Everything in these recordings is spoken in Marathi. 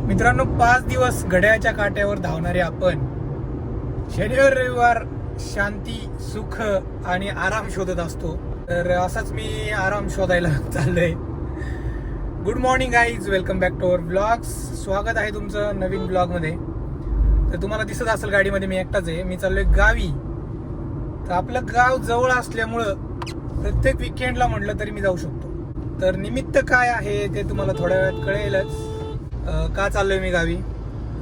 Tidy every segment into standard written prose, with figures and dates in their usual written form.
मित्रांनो, 5 दिवस घड्याळाच्या काट्यावर धावणारे आपण शनिवार रविवार शांती, सुख आणि आराम शोधत असतो. तर असाच मी आराम शोधायला चाललोय. Good morning guys, welcome back to our blogs. स्वागत आहे तुमचं नवीन ब्लॉगमध्ये. तर तुम्हाला दिसत असेल गाडीमध्ये मी एकटाच आहे. मी चाललोय गावी. तर आपलं गाव जवळ असल्यामुळं प्रत्येक विकेंडला म्हटलं तरी मी जाऊ शकतो. तर निमित्त काय आहे ते तुम्हाला थोड्या वेळात कळेलच. का चाललोय मी गावी.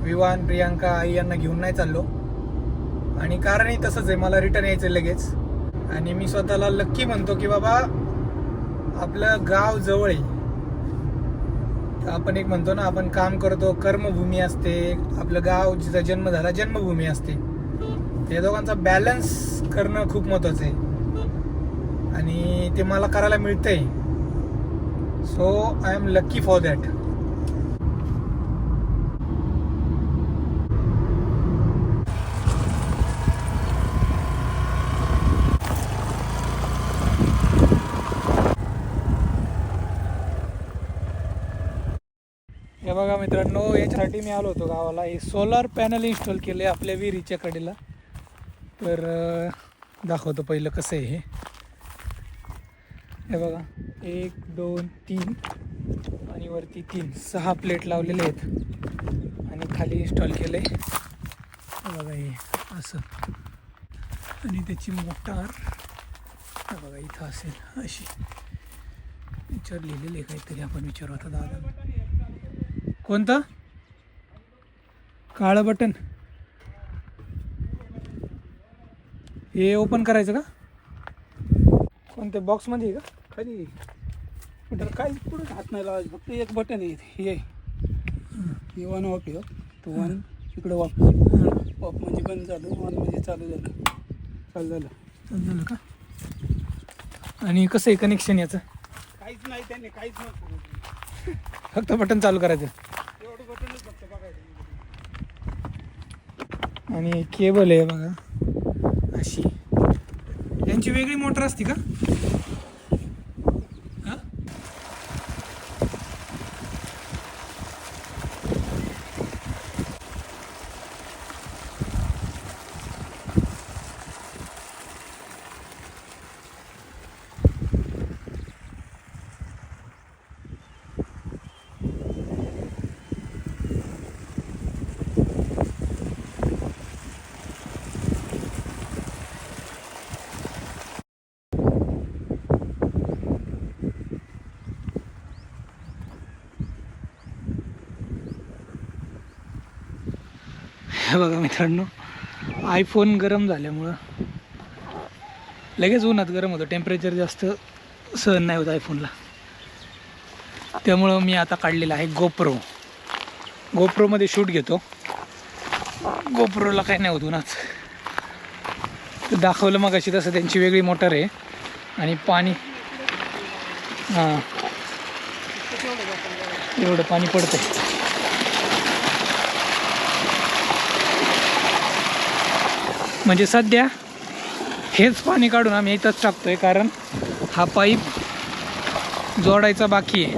विवान, प्रियांका, आई यांना घेऊन नाही चाललो. आणि कारणही तसंच आहे, मला रिटर्न यायचं लगेच. आणि मी स्वतःला लक्की म्हणतो की बाबा आपलं गाव जवळ आहे. आपण एक म्हणतो ना, आपण काम करतो कर्मभूमी असते, आपलं गाव जिचा जन्म झाला जन्मभूमी असते. या दोघांचा बॅलन्स करणं खूप महत्त्वाचं आहे आणि ते मला करायला मिळतंय. So I am lucky for that. हे बघा मित्रांनो, याच्यासाठी मी आलो होतो गावाला. हे सोलार पॅनल इन्स्टॉल केले आपल्या विहिरीच्या कडेला. तर दाखवतो पहिलं कसं आहे हे बघा. 1 2 3 आणि वरती 3 6 प्लेट लावलेले आहेत आणि खाली इन्स्टॉल केले. बघा हे असं. आणि त्याची मोटार बघा इथं असेल अशी. याच्यावर लिहिलेलं आहे काहीतरी. आपण विचारू आता दादा. कोणतं काळं बटन हे ओपन करायचं का? कोणत्या बॉक्समध्ये आहे का खाली? तर काही पुढे हात नाही लावायचं, फक्त एक बटन आहे हे. हे वन ऑफ आहे. तो वन इकडे ऑफ. ऑफ म्हणजे बंद झालं, वन म्हणजे चालू झालं. चालू झालं का? आणि कसं आहे कनेक्शन याचं? काहीच नाही त्याने, काहीच नाही. फक्त बटन चालू करायचं. एवढं बटनच फक्त बघायचं. आणि केबल आहे बघा अशी. यांची वेगळी मोटर असते का? हां, हे बघा मित्रांनो, आयफोन गरम झाल्यामुळं लगेच उन्हात गरम होतं. टेम्परेचर जास्त सहन नाही होत आयफोनला. त्यामुळं मी आता काढलेलं आहे गोप्रो. गोप्रोमध्ये शूट घेतो. गोप्रोला काय नाही होत उन्हाच. तर दाखवलं मग अशी तसं त्यांची वेगळी मोटर आहे. आणि पाणी हां एवढं पाणी पडतं. म्हणजे सध्या हेच पाणी काढून आम्ही इथंच टाकतोय, कारण हा पाईप जोडायचा बाकी आहे.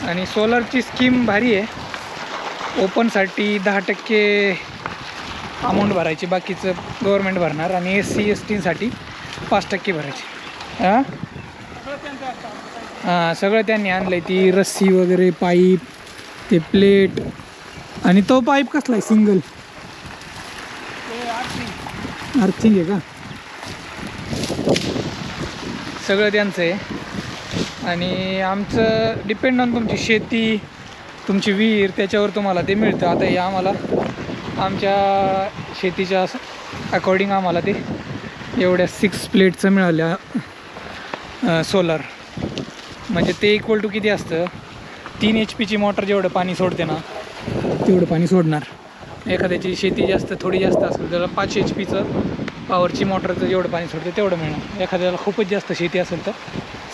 आणि सोलरची स्कीम भारी आहे. ओपनसाठी 10% अमाऊंट भरायची, बाकीचं गव्हर्मेंट भरणार. आणि SC STसाठी 5% भरायची. हां सगळं त्यांनी आणलं आहे. ती रस्सी वगैरे, पाईप, ते प्लेट. आणि तो पाईप कसला आहे? सिंगल अर्थिंग आहे का? सगळं त्यांचं आहे. आणि आमचं डिपेंड ऑन तुमची शेती, तुमची विहीर, त्याच्यावर तुम्हाला ते मिळतं. आता हे आम्हाला आमच्या शेतीच्या अकॉर्डिंग आम्हाला ते एवढ्या 6 प्लेटचं मिळाल्या सोलर. म्हणजे ते इक्वल टू किती असतं? 3 HP मोटर जेवढं पाणी सोडते ना तेवढं पाणी सोडणार. एखाद्याची शेती थोडी जास्त असेल त्याला 5 HPचं पॉवरची मोटरचं जेवढं पाणी सोडते तेवढं मिळणार. एखाद्याला खूपच जास्त शेती असेल तर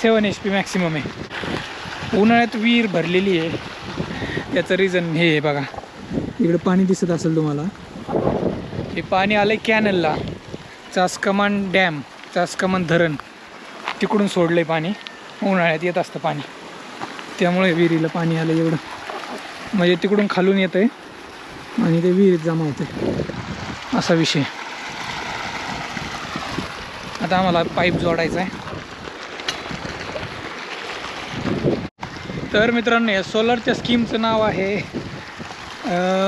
7 HP मॅक्सिमम आहे. उन्हाळ्यात विहीर भरलेली आहे. याचं रिझन हे आहे बघा. इकडं पाणी दिसत असेल तुम्हाला. हे पाणी आलं आहे कॅनलला. चासकमान डॅम, चासकमान धरण तिकडून सोडलं आहे पाणी. उन्हाळ्यात येत असतं पाणी, त्यामुळे विहिरीला पाणी आलं एवढं. म्हणजे तिकडून खालून येतं आहे आणि ते विहिरीत जमा होते, असा विषय. आता आम्हाला पाईप जोडायचा आहे. तर मित्रांनो, या सोलरच्या स्कीमचं नाव आहे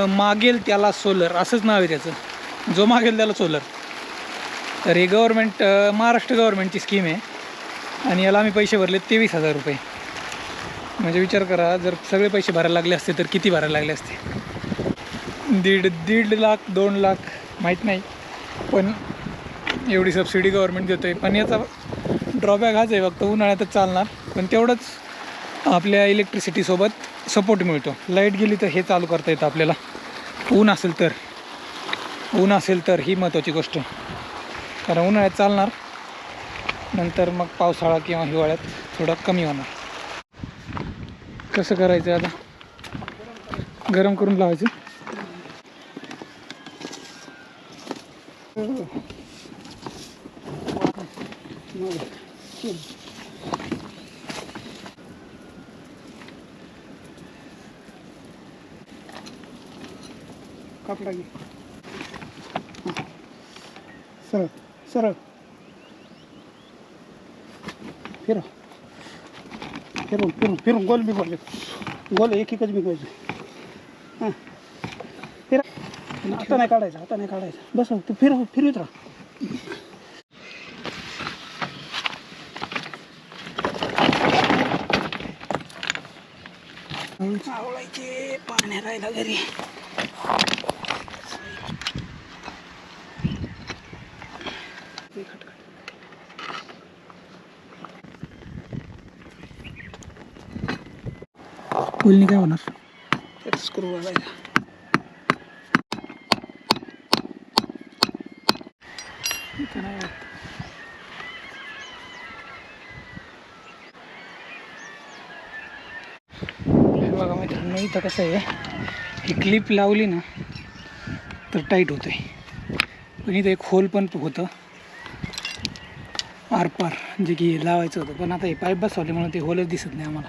मागेल त्याला सोलर, असंच नाव आहे त्याचं, जो मागेल त्याला सोलर. तर हे गव्हर्मेंट, महाराष्ट्र गव्हर्मेंटची स्कीम आहे आणि याला आम्ही पैसे भरले 23,000 रुपये. म्हणजे विचार करा, जर सगळे पैसे भरायला लागले असते तर किती भरायला लागले असते. दीड लाख 2 लाख माहीत नाही, पण एवढी सबसिडी गव्हर्मेंट देतो आहे. पण याचा ड्रॉबॅक हाच आहे, फक्त उन्हाळ्यातच चालणार, पण तेवढंच आपल्या इलेक्ट्रिसिटीसोबत सपोर्ट मिळतो. लाईट गेली तर हे चालू करता येतं आपल्याला, ऊन असेल तर ही महत्त्वाची गोष्ट आहे. कारण उन्हाळ्यात चालणार, नंतर मग पावसाळा किंवा हिवाळ्यात थोडं कमी होणार. कसं करायचं आता? गरम करून लावायचं. कापडा घे, सरळ सरळ फिरव, फिरून गोल बिघडले, गोल एक एकच बिघवायचं. हां फिरा, आता नाही काढायचं. बस तू फिरवत राहा. आवळायचे पाण्या राहिला घरी. फुलनी काय होणार? त्यात स्क्रू घालायचा. इथं नाही वाटत. हे बघा मित्रांनो, इथं कसं आहे, ही क्लिप लावली ना तर टाईट होते, पण इथं एक होल पण होतं आरपार, जे की लावायचं होतं. पण आता हे पाईप बसवल्यामुळे ते होलच दिसत नाही आम्हाला,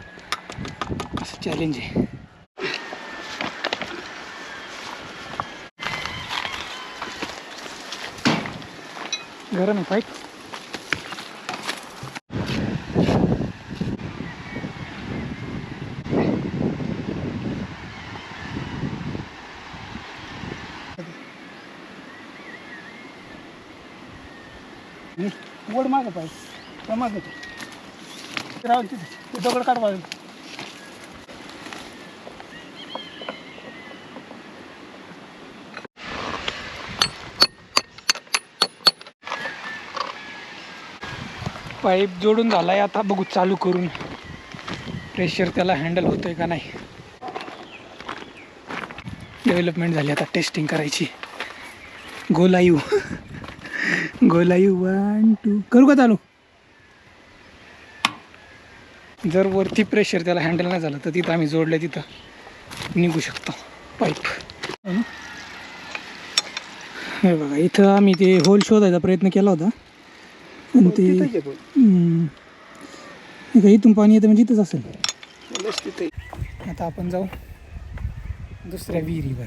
असं चॅलेंज आहे. गरम आहे पाईप. वड मागं पाहिजे, त्या मागं ते राहून तिथे ते दगड काढवा. पाईप जोडून झाला आहे. आता बघू चालू करून प्रेशर त्याला हँडल होतं आहे का नाही. डेव्हलपमेंट झाली, आता टेस्टिंग करायची. गोलायू 1 2 करू का चालू? जर वरती प्रेशर त्याला हँडल नाही झालं तर तिथं आम्ही जोडलं, तिथं निघू शकतो पाईप. हे बघा, इथं आम्ही ते होल शोधायचा प्रयत्न केला होता, पण ते इथून पाणी येतं म्हणजे इथंच असेल. आता आपण जाऊ दुसऱ्या विहिरीवर,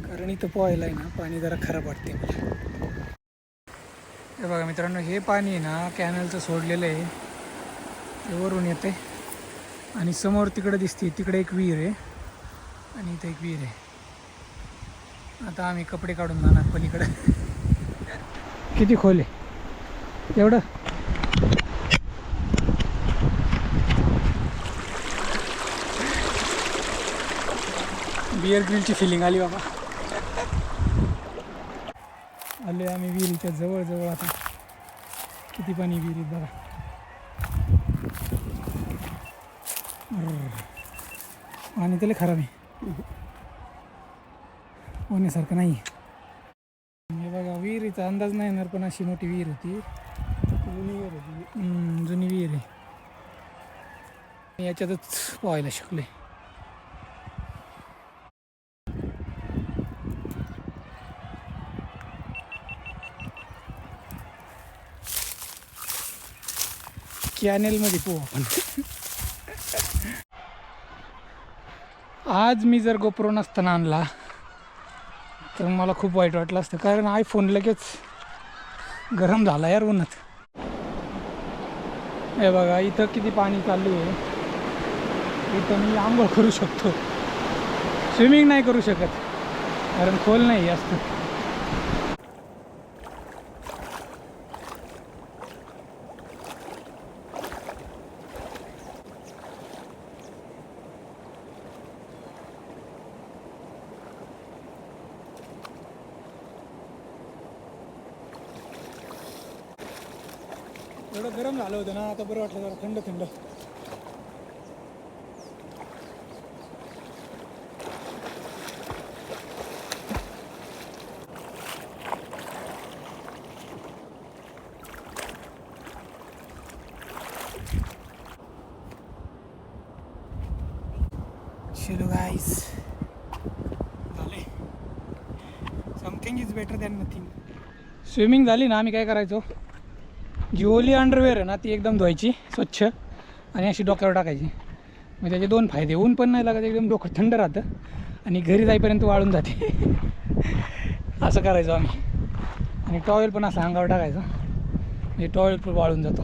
कारण इथं पोहायला आहे ना पाणी जरा खराब वाटते मला. हे बघा मित्रांनो, हे पाणी आहे ना कॅनलचं सोडलेलं आहे, ते वरून येते आणि समोर तिकडे दिसते, तिकडे एक विहीर आहे आणि इथं एक विहीर आहे. आता आम्ही कपडे काढून जाणार पलीकडे. किती खोल आहे एवढं? बिअर ग्रिलची फिलिंग आली बाबा. आले आम्ही विहिरीच्या जवळ. आता किती पाणी विहिरीत बघा. पाणी त्याला खराब आहे, होण्यासारखं नाही. हे बघा, विहिरीचा अंदाज नाही येणार, पण अशी मोठी विहीर होती, जुनी विहीर आहे. याच्यातच पोहायला शिकले. कॅनेलमध्ये पोहा आपण. आज मी जर गोप्रो नसताना आणला तर मला खूप वाईट वाटलं असतं, कारण आयफोन लगेच गरम झाला यार उन्हात. हे बघा इथं किती पाणी चालू आहे. इथं मी आंघोळ करू शकतो, स्विमिंग नाही करू शकत कारण खोल नाही असतं. एवढं गरम झालं होतं ना, आता बरं वाटलं जरा थंड थंड. चलो गाईस, झाले. Something is better than nothing. Swimming झाली ना, आम्ही काय करायचो, जी ओली अंडरवेअर आहे ना ती एकदम धुवायची स्वच्छ आणि अशी डोक्यावर टाकायची. मग त्याचे दोन फायदे, ऊन पण नाही लागत, एकदम डोकं थंड राहतं आणि घरी जाईपर्यंत वाळून जाते. असं करायचो आम्ही. आणि टॉवेल पण असं अंगावर टाकायचं, म्हणजे टॉवेल पण वाळून जातो.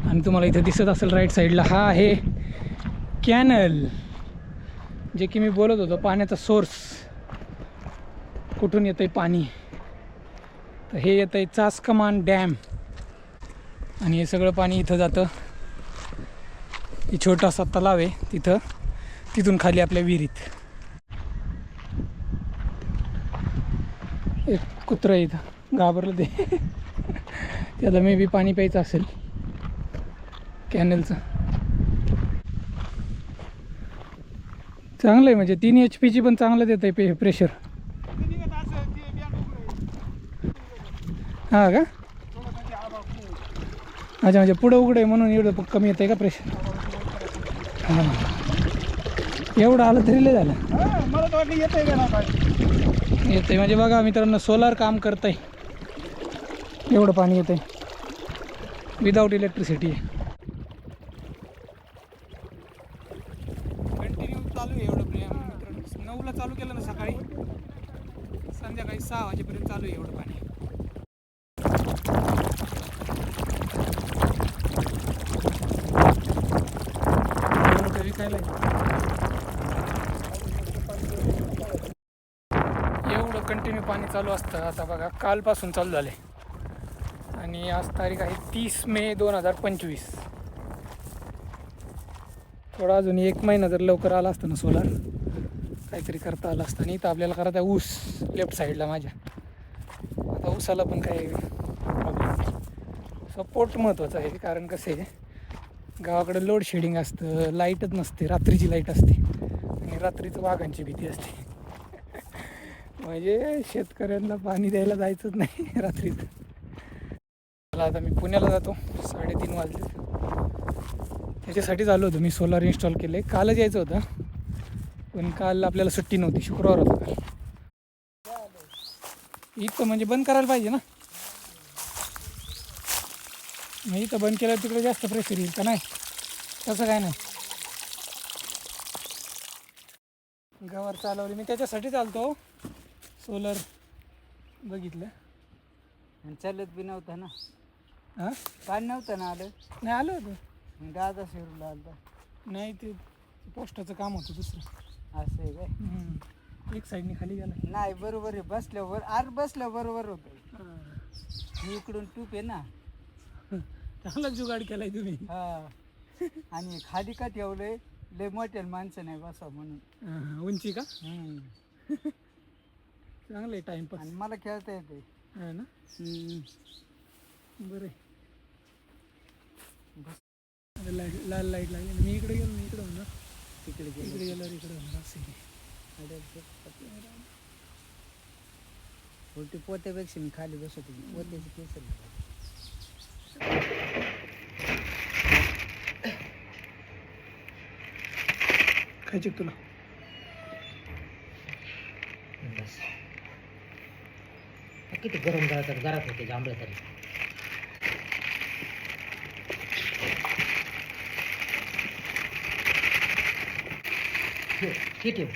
आणि तुम्हाला इथं दिसत असेल राईट साईडला, हा आहे कॅनल, जे की मी बोलत होतो पाण्याचा सोर्स. कुठून येतं आहे पाणी, तर हे येतं आहे चासकमान डॅम आणि हे सगळं पाणी इथं जातं. ही छोटासा तलाव आहे तिथं, तिथून खाली आपल्या विहिरीत. एक कुत्रं आहे इथं, घाबरलं ते. त्याला मे बी पाणी प्यायचं असेल कॅनलचं. चांगलं आहे, म्हणजे 3 HP पण चांगलं देत आहे प्रेशर. हां का, अच्छा, म्हणजे पुढं उघडं आहे म्हणून एवढं कमी येतं आहे का प्रेशर. हां, एवढं आलं तरी लय झालं. मला तर वाटलं येत आहे का ना. येतं आहे म्हणजे बघा मित्रांनो, सोलार काम करतं आहे, एवढं पाणी येतं आहे विदाऊट इलेक्ट्रिसिटी. कंटिन्यू चालू आहे एवढं मित्रांनो. 9ला चालू केलं ना सकाळी, संध्याकाळी 6 वाजेपर्यंत चालू आहे एवढं पाणी. एवढं कंटिन्यू पाणी चालू असतं. आता बघा कालपासून चालू झाले आणि आज तारीख आहे 30 मे 2025. थोडा अजून 1 महिना जर लवकर आला असतं ना सोलार, काहीतरी करता आलं असतं. आणि इथं आपल्याला करायचं आहे ऊस लेफ्ट साईडला माझ्या. आता ऊसाला पण काही प्रॉब्लेम, सपोर्ट महत्त्वाचा आहे. कारण कसं आहे, गावाकडे लोड शेडिंग असतं, लाईटच नसते, रात्रीची लाईट असते आणि रात्रीचं वाघांची भीती असते. म्हणजे शेतकऱ्यांना पाणी द्यायला जायचंच नाही रात्रीचं. मला आता मी पुण्याला जातो, 3:30 वाजले. त्याच्यासाठीच आलो होतो मी, सोलार इन्स्टॉल केलं आहे. कालच यायचं होतं पण काल आपल्याला सुट्टी नव्हती, शुक्रवार होता काल. इथं म्हणजे बंद करायला पाहिजे ना, मग इथं बंद केल्यावर तिकडे जास्त प्रेशर येईल का नाही, तसं काय नाही. गावावर चालवली मी, त्याच्यासाठी चालतो. सोलर बघितलं आणि चालत बी नव्हतं ना, हां, पाणी नव्हतं ना आलं. नाही आलं होतं. मग दादा शिरूला आलं. नाही, ते पोस्टाचं काम होतं दुसरं. असं आहे काय? एक साईडने खाली गेला. नाही बरोबर आहे, बसल्यावर बसल्यावर बरोबर होतं. मी इकडून टूप आहे ना, चांगला जुगाड केलाय तुम्ही. हा. आणि खाली का ठेवलंय, लय मोठ्या माणसं नाही बसा म्हणून. उंची का, चांगलं आहे टाइमपास. आणि मला खेळता येते. हा ना, बरं आहे. लाल लाईट लागली, मी इकडे गेलो, मी इकडे होणार, तिकडे इकडे गेल्यावर इकडे होणार. असं उलटी पोत्यापेक्षा मी खाली बसतो, पोत्याची केस. खायचे तुला किती गरम घरात होते जांभळे तरी. हे ठेव